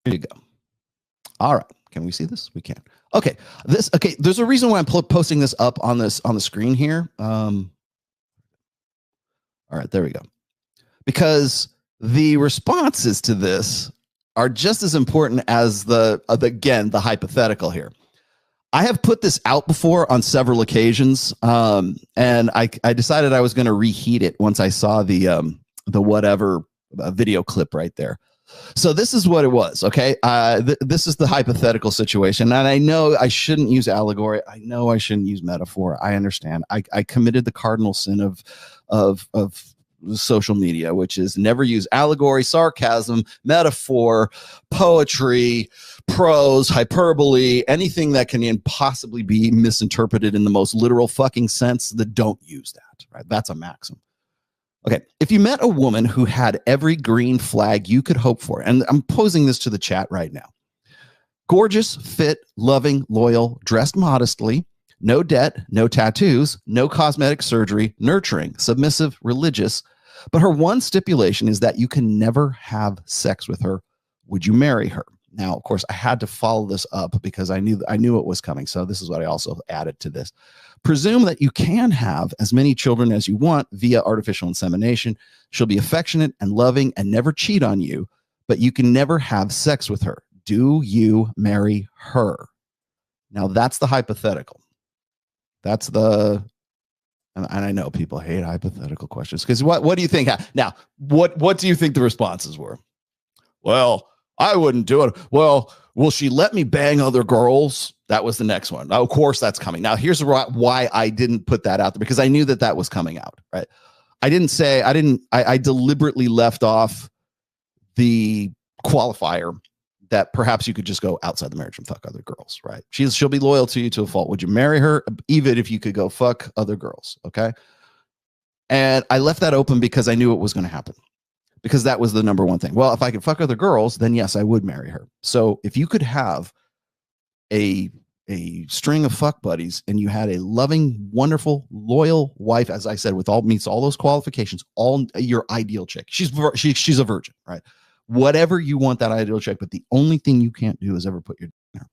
Here you go. All right. Can we see this? We can. Okay. Okay. There's a reason why I'm posting this up on the screen here. All right. There we go. Because the responses to this are just as important as the hypothetical here. I have put this out before on several occasions, and I decided I was going to reheat it once I saw the whatever video clip right there. So this is what it was, okay? This is the hypothetical situation, and I know I shouldn't use allegory. I know I shouldn't use metaphor. I understand. I committed the cardinal sin of social media, which is never use allegory, sarcasm, metaphor, poetry, prose, hyperbole, anything that can possibly be misinterpreted in the most literal fucking sense. That don't use that, right? That's a maxim. Okay, if you met a woman who had every green flag you could hope for, and I'm posing this to the chat right now: gorgeous, fit, loving, loyal, dressed modestly, no debt, no tattoos, no cosmetic surgery, nurturing, submissive, religious, but her one stipulation is that you can never have sex with her. Would you marry her? Now, of course, I had to follow this up because I knew it was coming. So this is what I also added to this. Presume that you can have as many children as you want via artificial insemination. She'll be affectionate and loving and never cheat on you, but you can never have sex with her. Do you marry her? Now, that's the hypothetical. That's the... And I know people hate hypothetical questions because what do you think? Now, what do you think the responses were? Well, I wouldn't do it. Well, will she let me bang other girls? That was the next one. Now, of course, that's coming. Now, here's why I didn't put that out there, because I knew that was coming out, right? I deliberately left off the qualifier that perhaps you could just go outside the marriage and fuck other girls, right? She'll be loyal to you to a fault. Would you marry her even if you could go fuck other girls? Okay. And I left that open because I knew it was going to happen, because that was the number one thing. Well, if I could fuck other girls, then yes, I would marry her. So if you could have a string of fuck buddies and you had a loving, wonderful, loyal wife, as I said, meets all those qualifications, all your ideal chick. She's a virgin, right? Whatever you want that ideal chick, but the only thing you can't do is ever put your dick in her.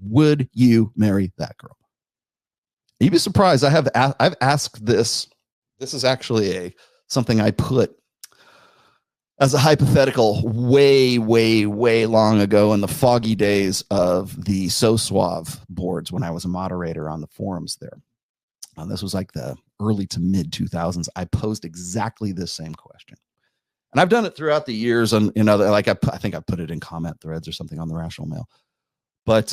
Would you marry that girl? You'd be surprised. I've asked this. This is actually something I put as a hypothetical way, way, way long ago in the foggy days of the So Suave boards when I was a moderator on the forums there. This was like the early to mid 2000s. I posed exactly this same question. And I've done it throughout the years on, like I think I put it in comment threads or something on the Rational Mail. But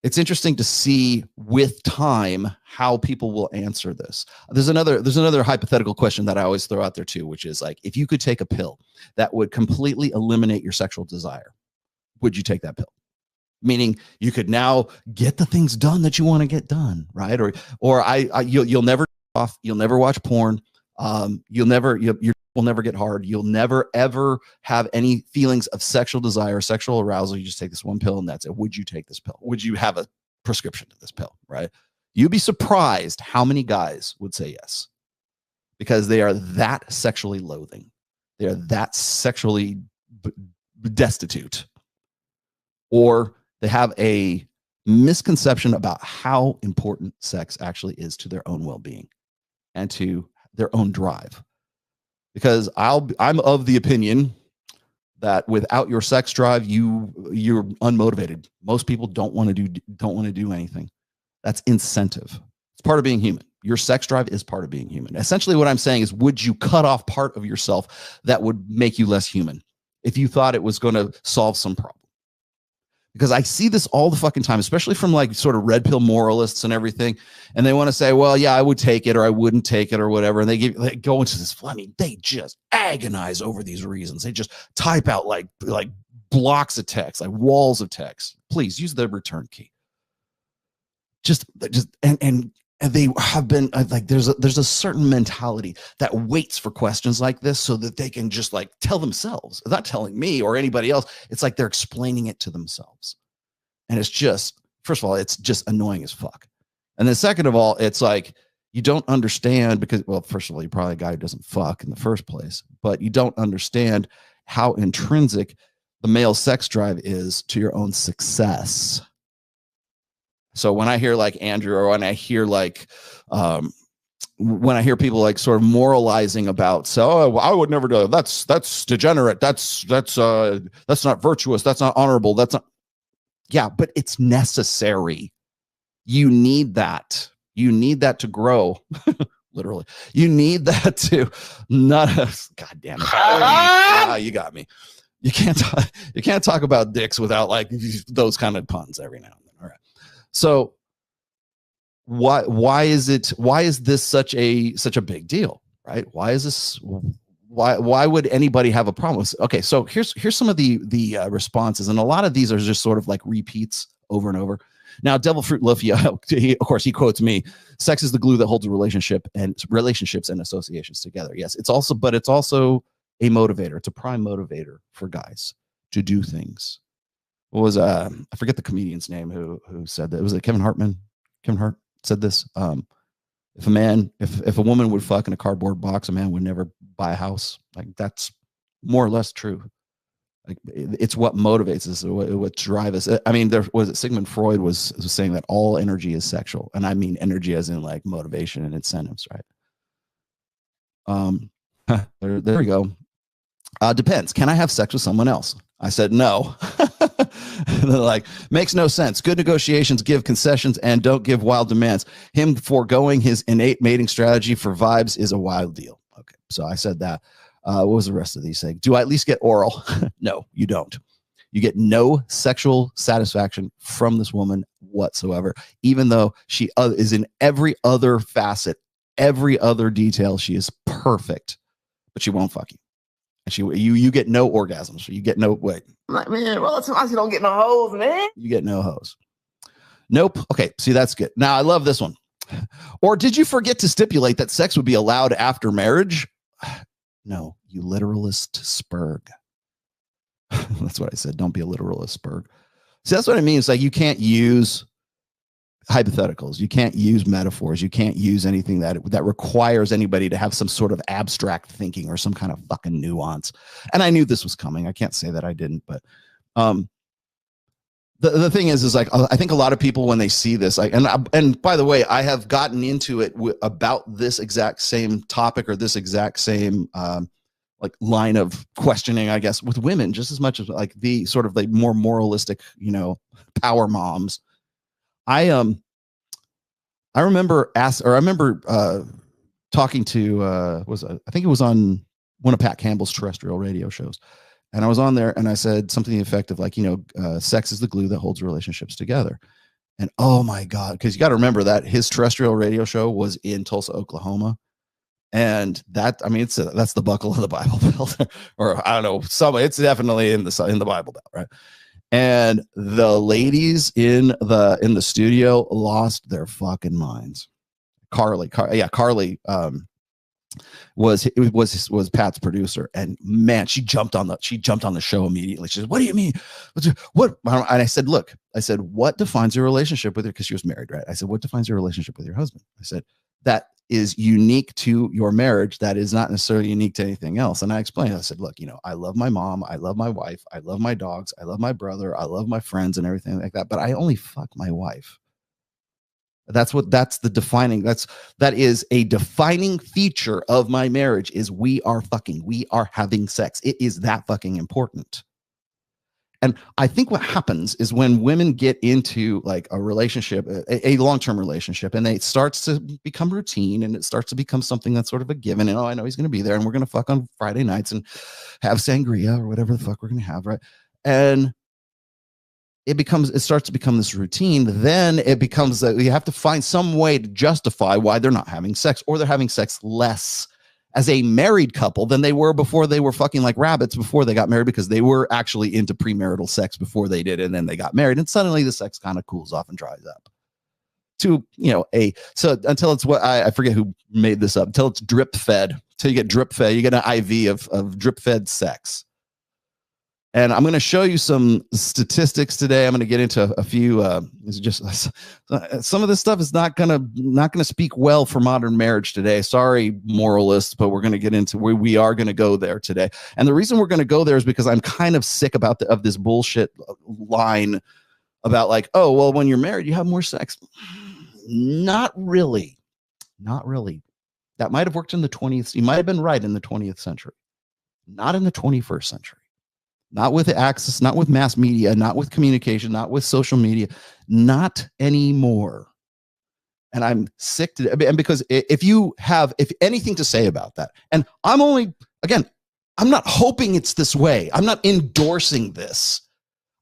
it's interesting to see with time how people will answer this. There's another hypothetical question that I always throw out there too, which is like, if you could take a pill that would completely eliminate your sexual desire, would you take that pill? Meaning you could now get the things done that you want to get done, right? Or you'll never off, you'll never watch porn, you'll never will never get hard. You'll never, ever have any feelings of sexual desire, sexual arousal. You just take this one pill and that's it. Would you take this pill? Would you have a prescription to this pill, right? You'd be surprised how many guys would say yes, because they are that sexually loathing. They are that sexually destitute, or they have a misconception about how important sex actually is to their own well-being and to their own drive. Because I'm of the opinion that without your sex drive, you're unmotivated. Most people don't want to do anything. That's incentive. It's part of being human. Your sex drive is part of being human. Essentially, what I'm saying is, would you cut off part of yourself that would make you less human if you thought it was going to solve some problem? Because I see this all the fucking time, especially from like sort of red pill moralists and everything. And they want to say, well, yeah, I would take it or I wouldn't take it or whatever. And they go into this. I mean, they just agonize over these reasons. They just type out like blocks of text, like walls of text. Please use the return key. And they have been like, there's a certain mentality that waits for questions like this so that they can just like tell themselves, not telling me or anybody else. It's like they're explaining it to themselves. And it's just, first of all, it's just annoying as fuck. And then second of all, it's like, you don't understand because, well, first of all, you're probably a guy who doesn't fuck in the first place, but you don't understand how intrinsic the male sex drive is to your own success. So when I hear like Andrew, or when I hear like, when I hear people like sort of moralizing about, so I would never do that. That's degenerate. That's not virtuous. That's not honorable. That's not. Yeah, but it's necessary. You need that. You need that to grow. Literally, you need that to not. God damn it! You got me. You can't talk about dicks without like those kind of puns every now and then. All right. So why is this such a big deal, right? Why is this why would anybody have a problem? Okay, so here's some of the responses, and a lot of these are just sort of like repeats over and over. Now, Devil Fruit Loaf, of course, he quotes me: "Sex is the glue that holds a relationships and associations together." Yes, it's also a motivator. It's a prime motivator for guys to do things. What was I forget the comedian's name who said that? Was it Kevin Hartman? Kevin Hart said this. If a woman would fuck in a cardboard box, a man would never buy a house. Like, that's more or less true. Like, it's what motivates us, what drives us. I mean, Sigmund Freud was saying that all energy is sexual, and I mean energy as in like motivation and incentives, right? There we go. Depends. Can I have sex with someone else? I said no. They're like, makes no sense. Good negotiations give concessions and don't give wild demands. Him foregoing his innate mating strategy for vibes is a wild deal. Okay, so I said that. What was the rest of these saying? Do I at least get oral? No, you don't. You get no sexual satisfaction from this woman whatsoever, even though she is in every other facet, every other detail. She is perfect, but she won't fuck you. And you get no orgasms. You get no wait. I'm like, man, Rollo Tomassi don't get no hoes, man. You get no hoes. Nope. Okay, see, that's good. Now I love this one. Or did you forget to stipulate that sex would be allowed after marriage? No, you literalist spurg. That's what I said. Don't be a literalist spurg. See, that's what I mean. It's like you can't use hypotheticals. You can't use metaphors. You can't use anything that requires anybody to have some sort of abstract thinking or some kind of fucking nuance. And I knew this was coming. I can't say that I didn't, but the thing is like, I think a lot of people, when they see this, like, and by the way, I have gotten into it about this exact same topic or this exact same like line of questioning, I guess, with women, just as much as like the sort of like more moralistic, power moms. I remember talking to I think it was on one of Pat Campbell's terrestrial radio shows, and I was on there and I said something to the effect of like, sex is the glue that holds relationships together. And oh my God, because you got to remember that his terrestrial radio show was in Tulsa, Oklahoma. And that, I mean, that's the buckle of the Bible Belt, or I don't know, it's definitely in the Bible Belt, right? And the ladies in the studio lost their fucking minds. Carly was Pat's producer, and man, she jumped on the show immediately. She said, "What do you mean? What?" And I said, what defines your relationship with her?" Because she was married, right? I said, "What defines your relationship with your husband?" I said, "That is unique to your marriage. That is not necessarily unique to anything else." And I explained, I said, "Look, I love my mom. I love my wife. I love my dogs. I love my brother. I love my friends and everything like that. But I only fuck my wife. That is a defining feature of my marriage is we are fucking, we are having sex. It is that fucking important." And I think what happens is when women get into like a relationship, a long-term relationship, and it starts to become routine and it starts to become something that's sort of a given. And I know he's going to be there and we're going to fuck on Friday nights and have sangria or whatever the fuck we're going to have, right? And it starts to become this routine. Then it becomes that you have to find some way to justify why they're not having sex, or they're having sex less as a married couple than they were before they were fucking like rabbits before they got married, because they were actually into premarital sex before they did it, and then they got married, and suddenly the sex kind of cools off and dries up to so until it's what I forget who made this up, until it's drip fed, until you get drip fed, you get an IV of drip fed sex. And I'm going to show you some statistics today. I'm going to get into a few. Just some of this stuff is not going to speak well for modern marriage today. Sorry, moralists, but we're going to get into where we are going to go there today. And the reason we're going to go there is because I'm kind of sick of this bullshit line about like, oh, well, when you're married, you have more sex. Not really. Not really. That might have worked in the 20th. You might have been right in the 20th century. Not in the 21st century. Not with access, not with mass media, not with communication, not with social media, not anymore. And I'm sick to, and because if anything to say about that, and I'm not hoping it's this way. I'm not endorsing this.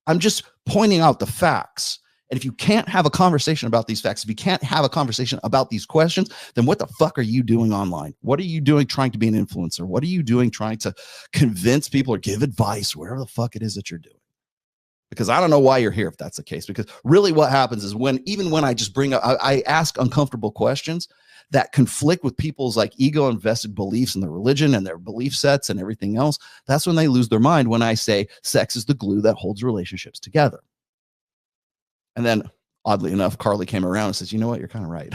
I'm just pointing out the facts. And if you can't have a conversation about these facts, if you can't have a conversation about these questions, then what the fuck are you doing online? What are you doing trying to be an influencer? What are you doing trying to convince people or give advice, whatever the fuck it is that you're doing? Because I don't know why you're here if that's the case. Because really what happens is when I just bring up, I ask uncomfortable questions that conflict with people's like ego invested beliefs in their religion and their belief sets and everything else. That's when they lose their mind when I say sex is the glue that holds relationships together. And then, oddly enough, Carly came around and says, you know what, you're kind of right.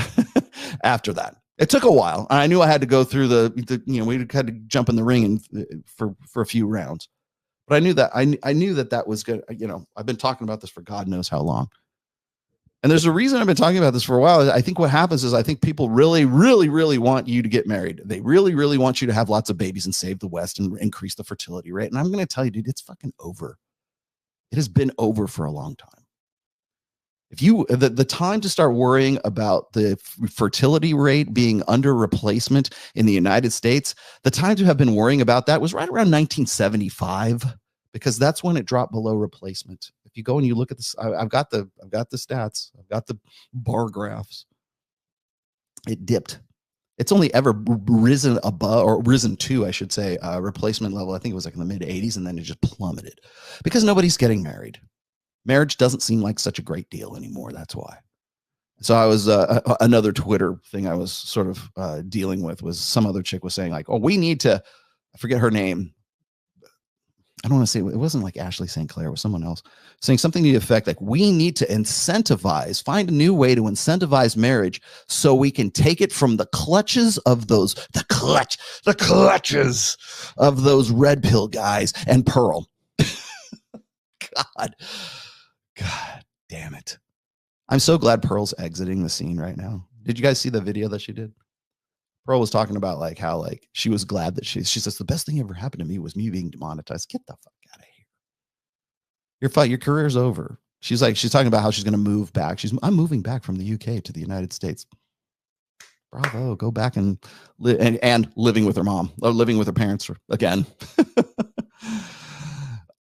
After that, it took a while. I knew I had to go through we had to jump in the ring for a few rounds. But I knew that I knew that was good. I've been talking about this for God knows how long. And there's a reason I've been talking about this for a while. I think what happens is I think people really, really, really want you to get married. They really, really want you to have lots of babies and save the West and increase the fertility rate. And I'm going to tell you, dude, it's fucking over. It has been over for a long time. If the time to start worrying about the fertility rate being under replacement in the United States, the time to have been worrying about that was right around 1975, because that's when it dropped below replacement. If you go and you look at this, I've got the stats, I've got the bar graphs. It dipped. It's only ever risen above, or risen to, I should say, replacement level. I think it was like in the mid 80s, and then it just plummeted because nobody's getting married. Marriage doesn't seem like such a great deal anymore. That's why. So I was another Twitter thing I was sort of dealing with was some other chick was saying like, oh, we need to, I forget her name. I don't want to say, it wasn't like Ashley St. Clair, it was someone else saying something to the effect like, we need to find a new way to incentivize marriage so we can take it from the clutches of the clutches of those red pill guys and Pearl. God damn it. I'm so glad Pearl's exiting the scene right now. Did you guys see the video that she did? Pearl was talking about like how like she was glad that she says the best thing ever happened to me was me being demonetized. Get the fuck out of here. Your career's over. She's talking about how she's going to move back. I'm moving back from the UK to the United States. Bravo. Go back and live and living with her mom, or living with her parents again.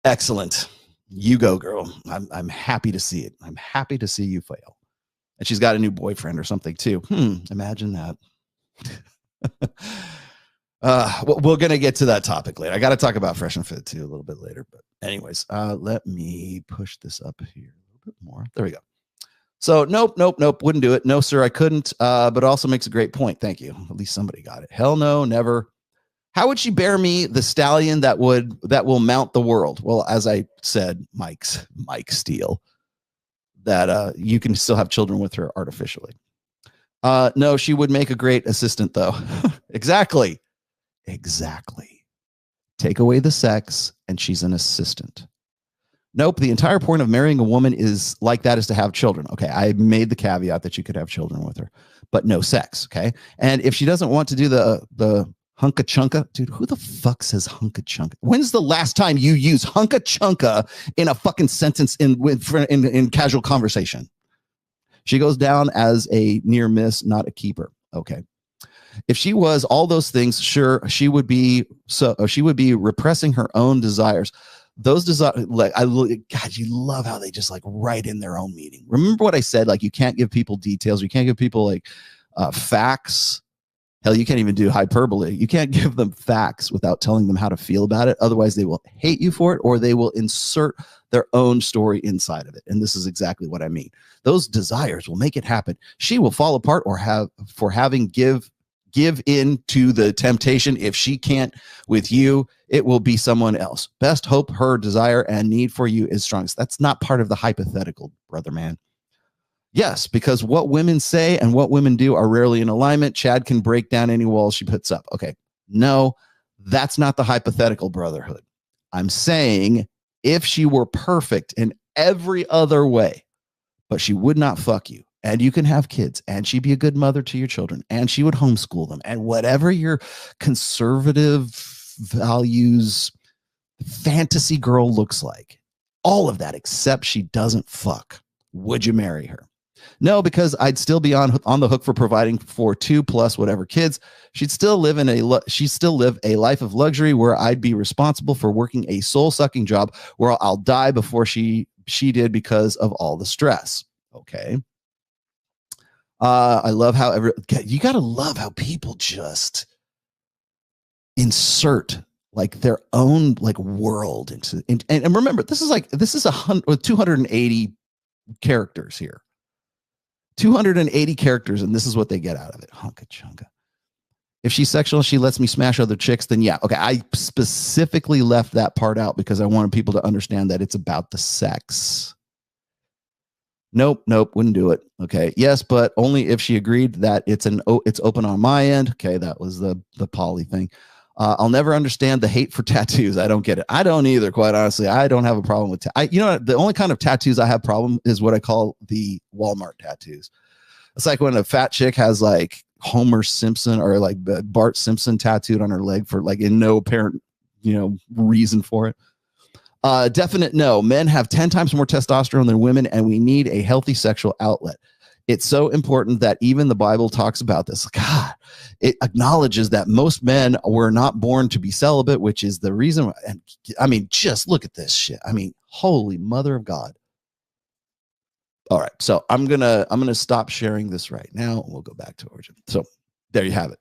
Excellent. You go, girl. I'm happy to see it. I'm happy to see you fail. And she's got a new boyfriend or something too. Imagine that. We're going to get to that topic later. I got to talk about Fresh and Fit too a little bit later. But anyways, let me push this up here a little bit more. There we go. So nope. Wouldn't do it. No, sir, I couldn't. But also makes a great point. Thank you. At least somebody got it. Hell no, never. How would she bear me the stallion that will mount the world? Well, as I said, Mike Steele, that you can still have children with her artificially. No, she would make a great assistant though. Exactly. Take away the sex and she's an assistant. Nope. The entire point of marrying a woman is to have children. Okay. I made the caveat that you could have children with her, but no sex. Okay. And if she doesn't want to do the hunka chunka, dude, who the fuck says hunka chunka? When's the last time you use hunka chunka in a fucking sentence in casual conversation? She goes down as a near miss, not a keeper. Okay. If she was all those things, sure, she would be repressing her own desires. Those desires, God, you love how they just like write in their own meaning. Remember what I said? Like, you can't give people details. You can't give people like facts. Hell, you can't even do hyperbole. You can't give them facts without telling them how to feel about it. Otherwise, they will hate you for it, or they will insert their own story inside of it. And this is exactly what I mean. Those desires will make it happen. She will fall apart or having give in to the temptation. If she can't with you, it will be someone else. Best hope her desire and need for you is strongest. That's not part of the hypothetical, brother man. Yes, because what women say and what women do are rarely in alignment. Chad can break down any walls she puts up. Okay, no, that's not the hypothetical brotherhood. I'm saying if she were perfect in every other way, but she would not fuck you, and you can have kids, and she'd be a good mother to your children, and she would homeschool them, and whatever your conservative values fantasy girl looks like, all of that, except she doesn't fuck, would you marry her? No, because I'd still be on the hook for providing for 2+ whatever kids. She'd still live a life of luxury where I'd be responsible for working a soul-sucking job where I'll die before she did because of all the stress. Okay. I love how you got to love how people just insert like their own like world into, and remember, this is 280 characters here. 280 characters, and this is what they get out of it. Hunka chunka. If she's sexual, she lets me smash other chicks, then yeah. Okay, I specifically left that part out because I wanted people to understand that it's about the sex. Nope, wouldn't do it. Okay, yes, but only if she agreed that it's open on my end. Okay, that was the poly thing. I'll never understand the hate for tattoos. I don't get it. I don't either, quite honestly. I don't have a problem with the only kind of tattoos I have problem is what I call the Walmart tattoos. It's like when a fat chick has like Homer Simpson or like Bart Simpson tattooed on her leg for like in no apparent, reason for it. Definite no. Men have 10 times more testosterone than women, and we need a healthy sexual outlet. It's so important that even the Bible talks about this. God, it acknowledges that most men were not born to be celibate, which is the reason. And I mean, just look at this shit. I mean, holy mother of God. All right. So I'm going to stop sharing this right now. And we'll go back to origin. So there you have it.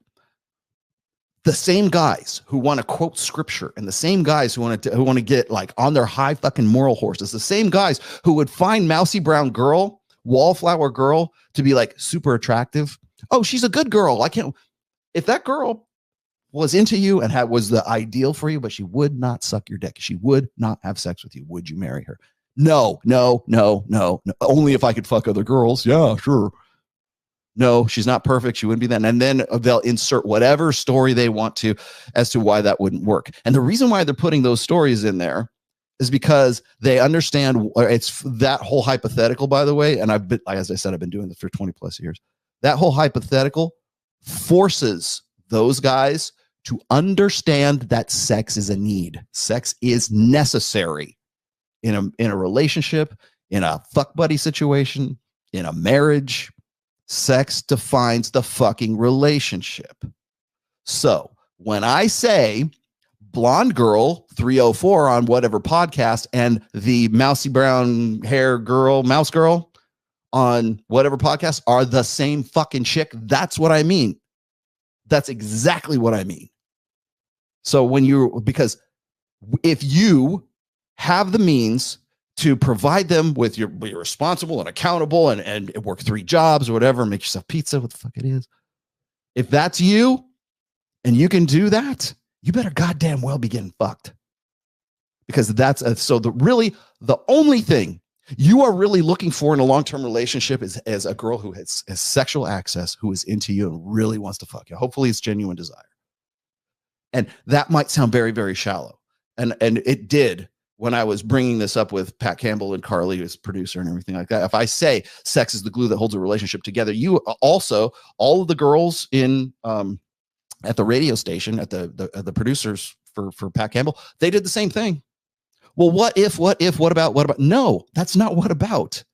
The same guys who want to quote scripture and the same guys who want to get like on their high fucking moral horses, the same guys who would find mousy brown girl, wallflower girl to be like super attractive. Oh, she's a good girl. If that girl was into you and was the ideal for you, but she would not suck your dick, she would not have sex with you, would you marry her? No. Only if I could fuck other girls. Yeah, sure. No, she's not perfect. She wouldn't be that. And then they'll insert whatever story they want to as to why that wouldn't work. And the reason why they're putting those stories in there is because they understand it's that whole hypothetical, by the way. And as I said, I've been doing this for 20+ years. That whole hypothetical forces those guys to understand that sex is a need. Sex is necessary in a relationship, in a fuck buddy situation, in a marriage. Sex defines the fucking relationship. So when I say blonde girl 304 on whatever podcast and the mousy brown hair girl, mouse girl on whatever podcast are the same fucking chick, that's what I mean. That's exactly what I mean. So because if you have the means to provide them with you're responsible and accountable and work 3 jobs or whatever, make yourself pizza, what the fuck it is. If that's you and you can do that, you better goddamn well be getting fucked. Because the only thing you are really looking for in a long-term relationship is a girl who has sexual access, who is into you and really wants to fuck you. Hopefully it's genuine desire. And that might sound very, very shallow. And it did when I was bringing this up with Pat Campbell and Carly as producer and everything like that. If I say sex is the glue that holds a relationship together, you also, all of the girls in at the radio station, at the producers for Pat Campbell, they did the same thing. Well, what about? No, that's not what about.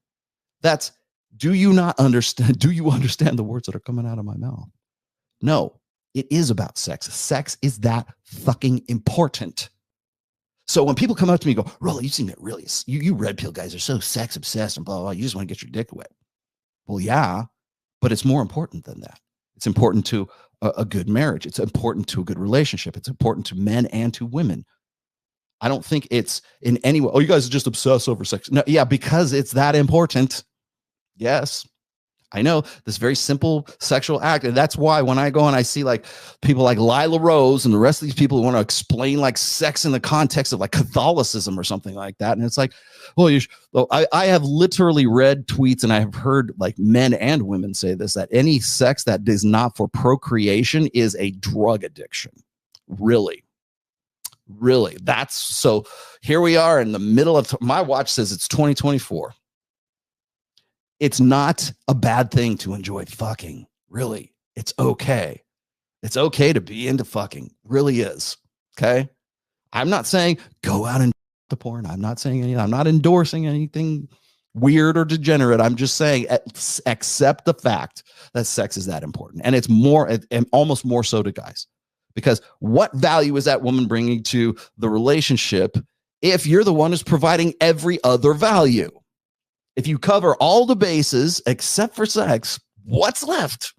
That's, do you understand the words that are coming out of my mouth? No, it is about sex. Sex is that fucking important. So when people come up to me and go, Rollo, you seem to really, you red pill guys are so sex obsessed and blah, blah, blah. You just want to get your dick wet. Well, yeah, but it's more important than that. It's important to a good marriage. It's important to a good relationship. It's important to men and to women. I don't think it's in any way, oh, you guys are just obsessed over sex. No, yeah, because it's that important. Yes. I know this very simple sexual act. And that's why when I go and I see like people like Lila Rose and the rest of these people who want to explain like sex in the context of like Catholicism or something like that. And it's like, well, I have literally read tweets and I have heard like men and women say this, that any sex that is not for procreation is a drug addiction. Really. That's so here we are in the middle of my watch says it's 2024. It's not a bad thing to enjoy fucking. Really. It's okay. It's okay to be into fucking. Really is. Okay. I'm not saying go out and the porn. I'm not saying anything. I'm not endorsing anything weird or degenerate. I'm just saying accept the fact that sex is that important. And it's more and almost more so to guys. Because what value is that woman bringing to the relationship if you're the one who's providing every other value? If you cover all the bases except for sex, what's left?